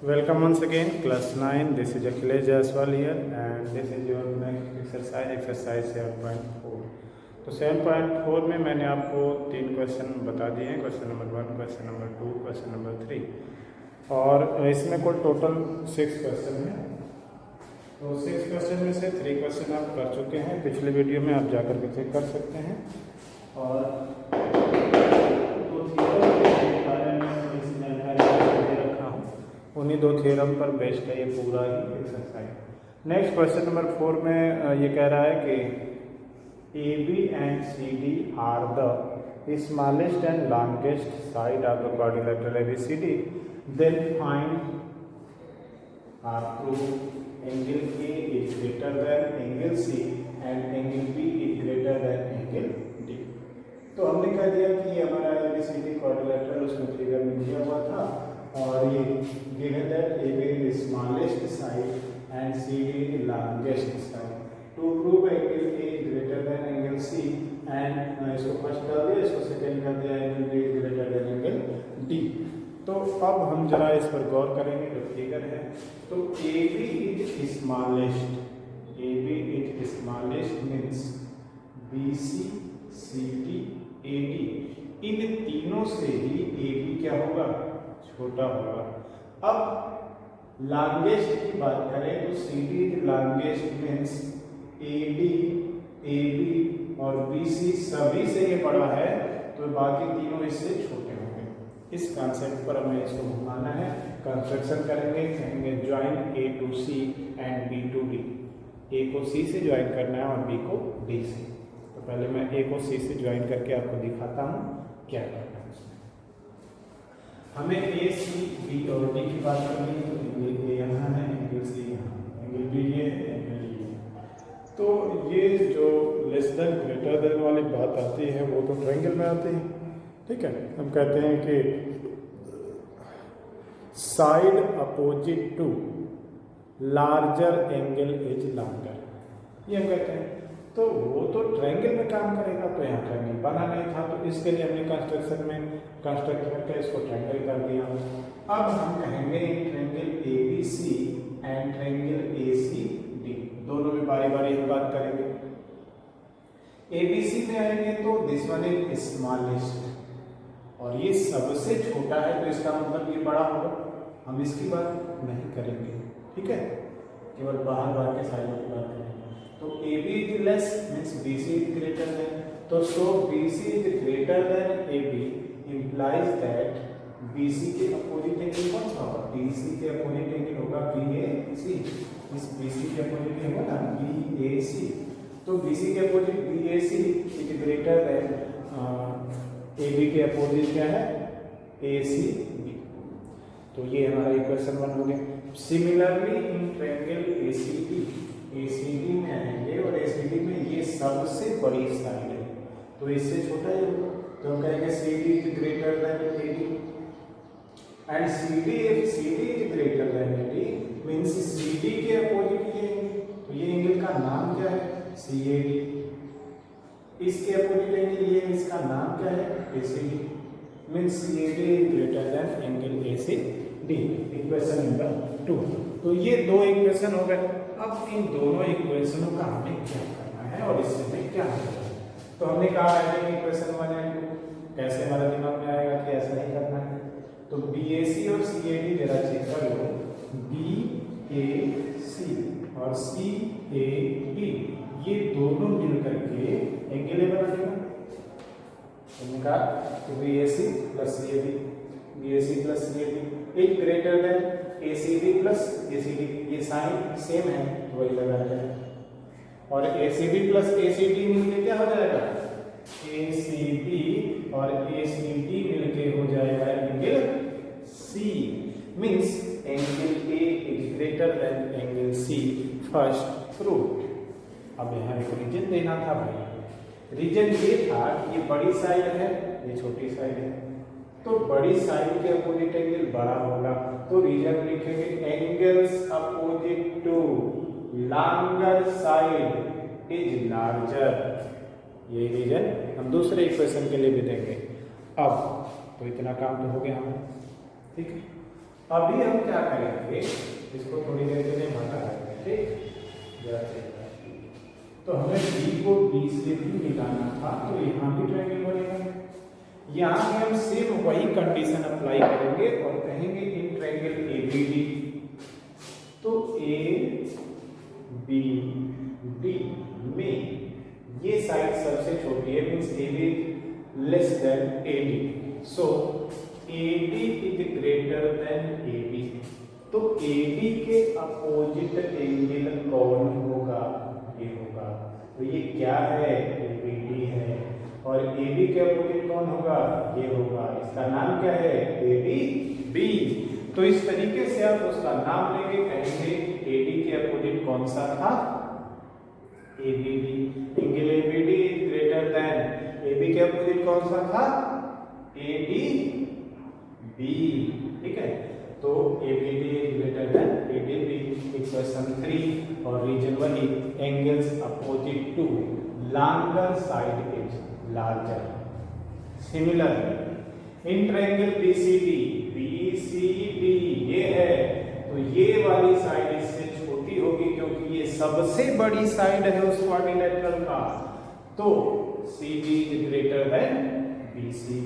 Welcome once again, class 9. This is Akhilesh Jaiswal here, and this is your next exercise 7.4. तो 7.4 में मैंने आपको 3 question बता दिए हैं, question number 1, question number 2, question number 3, और इसमें कुल टोटल 6 क्वेश्चन हैं। तो 6 क्वेश्चन में से 3 क्वेश्चन आप कर चुके हैं, पिछले वीडियो में आप जाकर के चेक कर सकते हैं। और उन्हीं 2 थ्योरम पर बेस्ड है ये पूरा ही एक्सरसाइज। नेक्स्ट क्वेश्चन नंबर 4 में ये कह रहा है कि AB and CD are the smallest and longest side of the quadrilateral ABCD, then find or prove angle A is greater than angle C and angle B is greater than angle D। तो हमने कह दिया कि ये हमारा ABCD quadrilateral उसमें figure में दिया हुआ था, और ये given that AB is smallest side and CD is largest side. To prove angle A is greater than angle C and इसको फर्स्ट कर दिया, इसको सेकंड कर दिया, angle B is greater than angle D। तो अब हम जरा इस पर गौर करेंगे। जो फिगर है तो AB is smallest, AB is smallest means BC, CD, AD इन तीनों से ही AB क्या होगा, छोटा होगा। अब लार्जेस्ट की बात करें तो CD largest means AD, AB और BC सभी से ये बड़ा है, तो बाकी तीनों इससे छोटे होंगे। इस कॉन्सेप्ट पर हमें इसको घुमाना है, कंस्ट्रक्शन करेंगे, कहेंगे join A to C and B to D। A को C से ज्वाइन करना है और B को D से। तो पहले मैं A को C से ज्वाइन करके आपको दिखाता हूँ क्या करना है। हमें A, C, B और D की बात करनी है, तो एंगल A यहाँ है, एंगल C यहाँ, एंगल B ये है, एंगल D है। तो ये जो लेस देन ग्रेटर देन वाली बात आती है वो तो ट्रायंगल में आती है, ठीक है। हम कहते हैं कि side opposite to larger angle is longer, ये हम कहते हैं। तो वो तो ट्रायंगल में काम करेगा, तो यहाँ ट्रायंगल बना नहीं था, तो इसके लिए हमने कंस्ट्रक्शन में कंस्ट्रक्ट करके इसको ट्रायंगल कर दिया। अब हम कहेंगे triangle ABC and triangle ACD, दोनों में बारी बारी हम बात करेंगे। ABC में आएंगे तो दिस वन इज स्मॉलेस्ट, और ये सबसे छोटा है, तो इसका मतलब ये बड़ा होगा। हम इसकी बात नहीं करेंगे, ठीक है, केवल बाहर के साइड की बात करेंगे। तो AB is less means BC is greater then, तो सो BC is greater then AB implies that BC के अपोजिट एंगल कौन सा होगा, BC के अपोजिट एंगल होगा BAC। इस BC के अपोजिट होगा ना BAC, तो BC के opposite BAC is greater then AB के अपोजिट क्या है ACB। तो ये हमारा इक्वेशन 1 हो गया। सिमिलरली इन ट्रायंगल ACD में आएंगे, और ACD में ये सबसे बड़ी साइड है, तो इससे छोटा ही होगा, तो हम कहेंगे CD is greater then AD and CD is greater then AD means CD के अपोजिट ये एंगल, तो ये एंगल का नाम क्या है CAD, इसके अपोजिट एंगल ये, इसका नाम क्या है ACD means CAD is greater than angle ACD। Equation number 2। तो ये 2 इक्वेशन हो गए। अब इन दोनों इक्वेशनों का हमें क्या करना है और इससे हमें क्या करना है। तो हमने कहा है इक्वेशन 1 एंड 2 कैसे हमारे दिमाग में आएगा कि ऐसा ही करना है। तो BAC और CAD जरा चेक कर लो, BAC और CAD ये दोनों मिलकर के एंगल बना देगा। हमने कहा कि BAC plus CAD is greater then ACD plus ACD, ये साइन सेम है तो वही लगा जाएगा, और ACD प्लस ACD मिलके क्या हो जाएगा ACB, और ACD मिलके हो जाएगा angle C means angle A is greater than angle C। First proof. अब यहाँ एक रीजन देना था भाई, रीजन ये था कि ये बड़ी साइड है, ये छोटी साइड है, तो बड़ी साइड के अपोजिट एंगल बड़ा होगा, तो रीजन लिखेंगे angles opposite to longer side is larger. ये रीजन हम दूसरे इक्वेशन के लिए भी देंगे। अब तो इतना काम तो हो गया हमें, ठीक है। अभी हम क्या करेंगे, इसको थोड़ी देर के लिए हटा देंगे, ठीक। तो हमें बी को बी से भी मिलाना था, तो यहाँ भी ट्रायंगल बनेगा। यहाँ पे हम सेम वही कंडीशन अप्लाई करेंगे और कहेंगे in triangle A B D, तो ए बी डी में ये साइड सबसे छोटी है, means A B less than A D, so A D is greater than A B. तो ए बी के अपोजिट एंगल कौन होगा, ये होगा। तो ये क्या है, ए बी डी है, और ए बी के अपोजिट कौन होगा, ये होगा। इसका नाम क्या है, ए बी बी। तो इस तरीके से आप उसका नाम लेंगे, कहेंगे ए डी के अपोजिट कौन सा था, A B D. Angle A B D is greater than, A B के अपोजिट कौन सा था, ए डी बी, ठीक है। तो A B D is greater than A D B. Equation 3 और रीजन वही, angles opposite to longer side is larger. Similar in triangle B C D, B C D ये है, तो ये वाली साइड इससे छोटी होगी क्योंकि ये सबसे बड़ी साइड है उस क्वाड्रिलेटरल का। तो C D is greater than B C.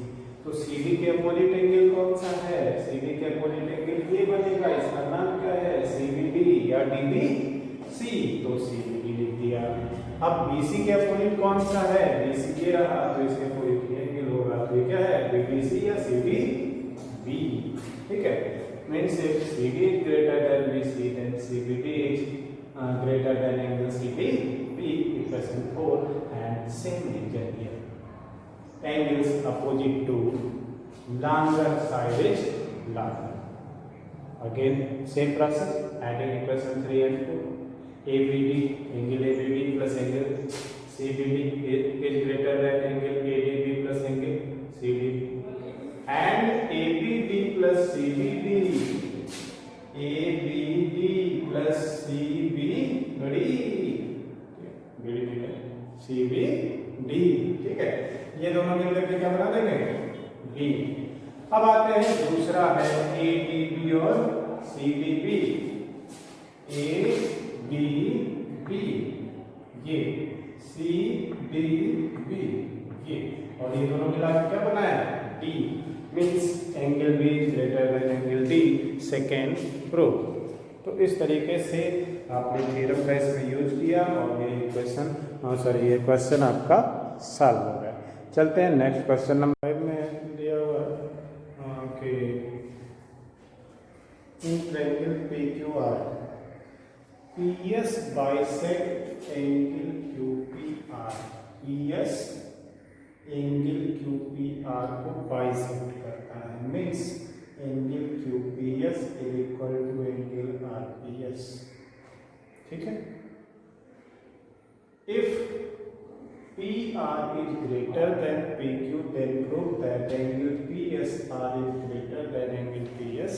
तो सी डी के अपोजिट एंगल कौन सा है, सी डी के अपोजिट एंगल ये बनेगा, इसका नाम क्या है, सी बी डी या डी बी सी। तो सी बी डी लिख दिया। अब बी सी के अपोजिट कौन सा है, बी सी ये रहा, तो इसके अपोजिट ये एंगल होगा, तो ये क्या है, बी डी सी या सी डी बी, ठीक है। Means if CD is greater than BC, then CBD is greater than angle CDB. Equation 4 and same region here. Angles opposite to longer side is longer. Again same process, adding equation 3 and 4. ABD, angle ABD plus angle CBD is greater than angle ADB plus angle CDB. And ABD plus CBD, ABD plus CBD, CBD, ठीक है। ये दोनों मिलकर के क्या बना देंगे, B। अब आते हैं दूसरा है ADB और CDB, ADB ये, CDB ये, और ये दोनों मिलाकर क्या बनाया, D। Means angle B is greater than angle D, second proof. तो इस तरीके से आपने थ्योरम का इसमें यूज किया और ये इक्वेशन ये क्वेश्चन आपका सॉल्व हो गया। चलते हैं नेक्स्ट क्वेश्चन नंबर 5 में दिया हुआ है कि in triangle P Q R P S bisect angle Q P R, P S angle Q P R को बाइसेक्ट करता है, means angle Q P S is equal to angle R P S, ठीक है। If P R is greater than P Q, then prove that angle P S R is greater than angle P S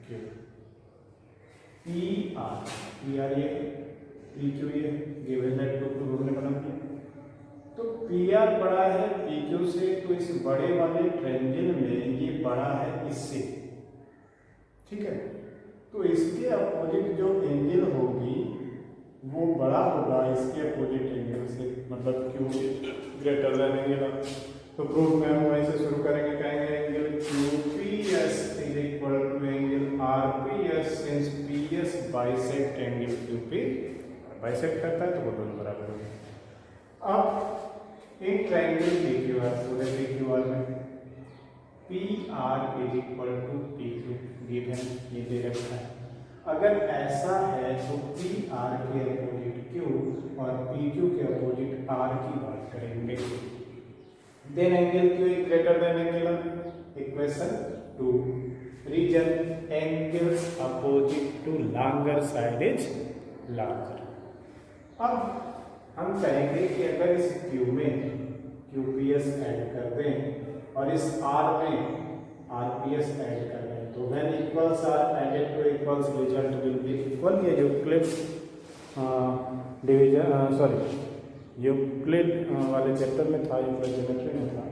Q. P R ये, P Q ये given है, to prove ने बना दिया। तो P R बड़ा है P Q से, तो इस बड़े वाले ट्रायंगल में ये बड़ा है इससे, ठीक है। तो इसके अपोजिट जो एंगल होगी वो बड़ा होगा इसके अपोजिट एंगल से, मतलब क्यू ग्रेटर देन एंगल। तो प्रूफ में हम वहीं से शुरू करेंगे, कहेंगे angle Q P S is equal to angle R P S, since P S bisect angle Q P, bisect करता है तो वो दोनों बराबर होंगे। अब एक ट्रायंगल पी क्यू आर, पूरे पी क्यू आर में P R is equal to P Q given, ये दे रखा है। अगर ऐसा है तो पी आर के अपोजिट क्यू और पी क्यू के अपोजिट आर की बात करेंगे। Then angle Q is greater than angle R, equation 2 reason angles opposite to longer side is larger. अब हम कहेंगे कि अगर इस Q में QPS ऐड कर दें और इस R में RPS ऐड कर दें, तो when equals are added to equals result will be equal। ये यूक्लिड डिवीजन यूक्लिड वाले चैप्टर में था, यूक्लिड ज्योमेट्री में था।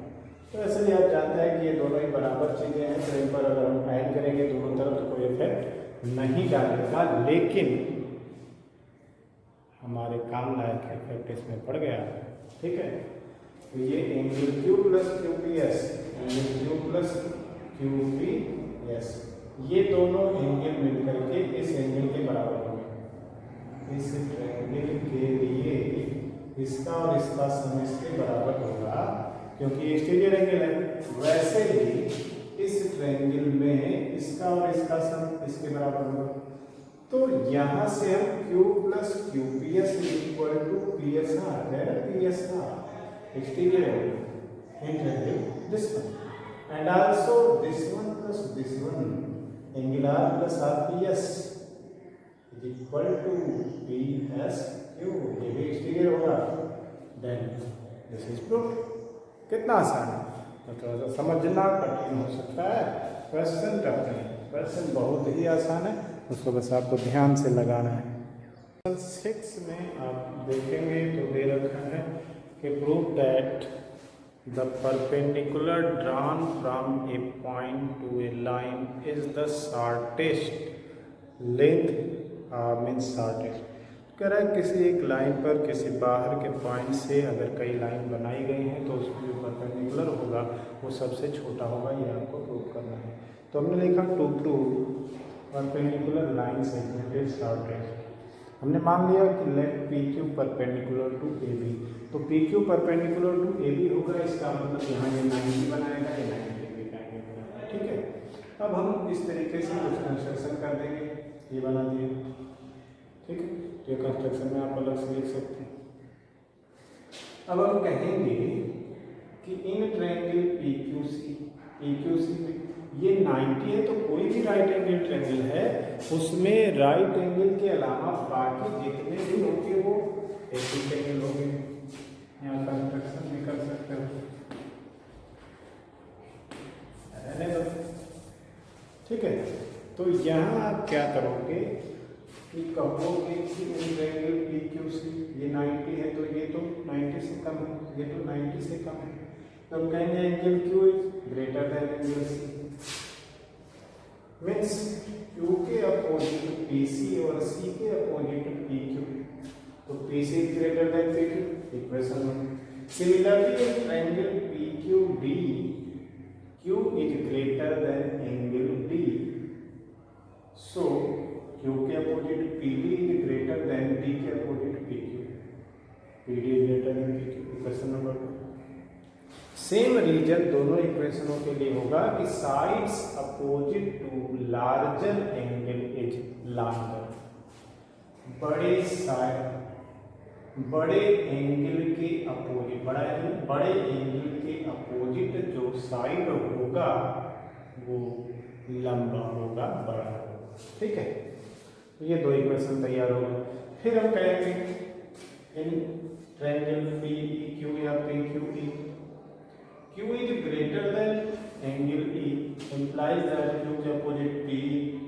तो ऐसे ही आप जानते हैं कि ये दोनों ही बराबर चीज़ें हैं, तो इन पर अगर हम ऐड करेंगे दोनों तरफ तो कोई इफेक्ट नहीं डालेगा, लेकिन हमारे काम लायक इफेक्ट इसमें पड़ गया। ठीक है, तो ये angle Q plus Q P S, angle Q plus Q P S, ये दोनों एंगल मिलकर के इस एंगल के बराबर होंगे। इस ट्रायंगल के लिए इसका और इसका सम इसके बराबर होगा, क्योंकि एक्सटीरियर एंगल है। वैसे ही इस ट्रायंगल में इसका और इसका सम इसके बराबर होगा। तो यहाँ से हम Q plus Q P S equal to P S R है, P S R exterior angle this one, and also this one plus this one angle R plus R P S equal to P S Q, ये भी exterior होगा। Then this is proof. कितना आसान है, तो थोड़ा सा समझना कठिन हो सकता है, क्वेश्चन करते हैं। क्वेश्चन बहुत ही आसान है, उसको बस आपको ध्यान से लगाना है। 6 में आप देखेंगे तो दे रखा है कि prove that the perpendicular drawn from A point two A line is the shortest length, means shortest. कह रहा है किसी एक लाइन पर किसी बाहर के पॉइंट से अगर कई लाइन बनाई गई हैं तो उसमें जो परपेंडिकुलर होगा वो सबसे छोटा होगा, ये आपको प्रूव करना है। तो हमने लिखा to prove perpendicular line segment is shortest. हमने मान लिया कि let P Q perpendicular to A B, तो P Q perpendicular to A B होगा, इसका मतलब यहाँ ये 90 बनाएगा, ये 90 डिग्री का एंगल बनाएगा। ठीक है, अब हम इस तरीके से कुछ कंस्ट्रक्शन कर देंगे, ये बना दिए। ठीक है, तो ये कंस्ट्रक्शन में आप अलग से लिख सकते हैं। अब हम कहेंगे कि in triangle P Q C में ये 90 है, तो कोई भी राइट एंगल ट्रायंगल है उसमें राइट एंगल के अलावा बाकी जितने भी होंगे वो 80 एंगल होंगे। यहाँ कंस्ट्रक्शन भी कर सकते हो। ठीक है, तो यहाँ आप क्या करोगे कि कहोगे कि in triangle P Q C ये 90 है, तो ये तो 90 से कम है, ये तो 90 से कम है, तो हम कहेंगे angle Q is greater than angle C. Means Q के अपोजिट पी सी और सी के अपोजिट पी क्यू, तो P C is greater than P Q, equation 1। Similarly triangle P Q D, Q is greater than angle D, so Q के opposite P D is greater than D के opposite P Q, P D is greater than P Q, equation number 2। Same reason दोनों इक्वेशनों के लिए होगा कि sides opposite to larger angle is longer. बड़े angle के अपोजिट, बड़े एंगल के अपोजिट जो साइड होगा वो लंबा होगा, बड़ा होगा। ठीक है, ये दो इक्वेशन तैयार हो गए। फिर हम कहेंगे इन ट्रायंगल पी क्यू या P Q E, Q is greater than angle E, implies that Q के अपोजिट पी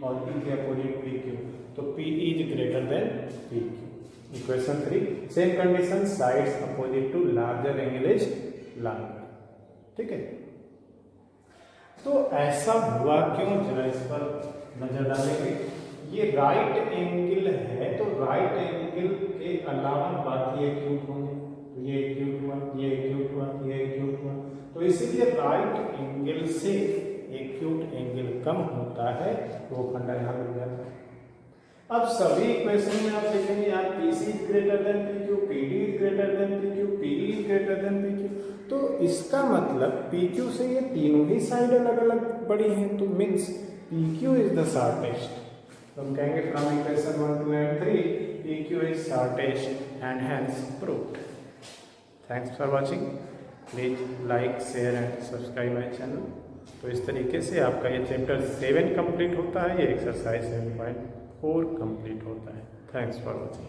और ई के अपोजिट पी क्यू, तो P is greater than P Q. Equation 3, same condition, sides opposite to larger angle is longer. ठीक है, तो ऐसा हुआ क्यों, जरा इस पर नजर डालेंगे। ये राइट एंगल है, तो राइट एंगल के अलावा बाकी एक्यूट होंगे, तो ये एक्यूट हुआ, ये एक्यूट हुआ, ये एक्यूट हुआ, तो इसीलिए राइट एंगल से एक्यूट एंगल कम होता है, तो वो फंडा यहाँ मिल जाता है। अब सभी इक्वेशन में आप देखेंगे यार P C is greater than P Q, P D is greater than P Q, P D is greater than P Q, तो इसका मतलब पी क्यू से ये तीनों ही साइड अलग अलग बड़ी हैं, तो means P Q is the shortest. तो हम कहेंगे from equation 1, 2 and 3 P Q is shortest and hence proved. Thanks for watching, please like, share and subscribe my channel. तो इस तरीके से आपका ये चैप्टर 7 कंप्लीट होता है, ये एक्सरसाइज 7.4 कंप्लीट होता है। Thanks for watching.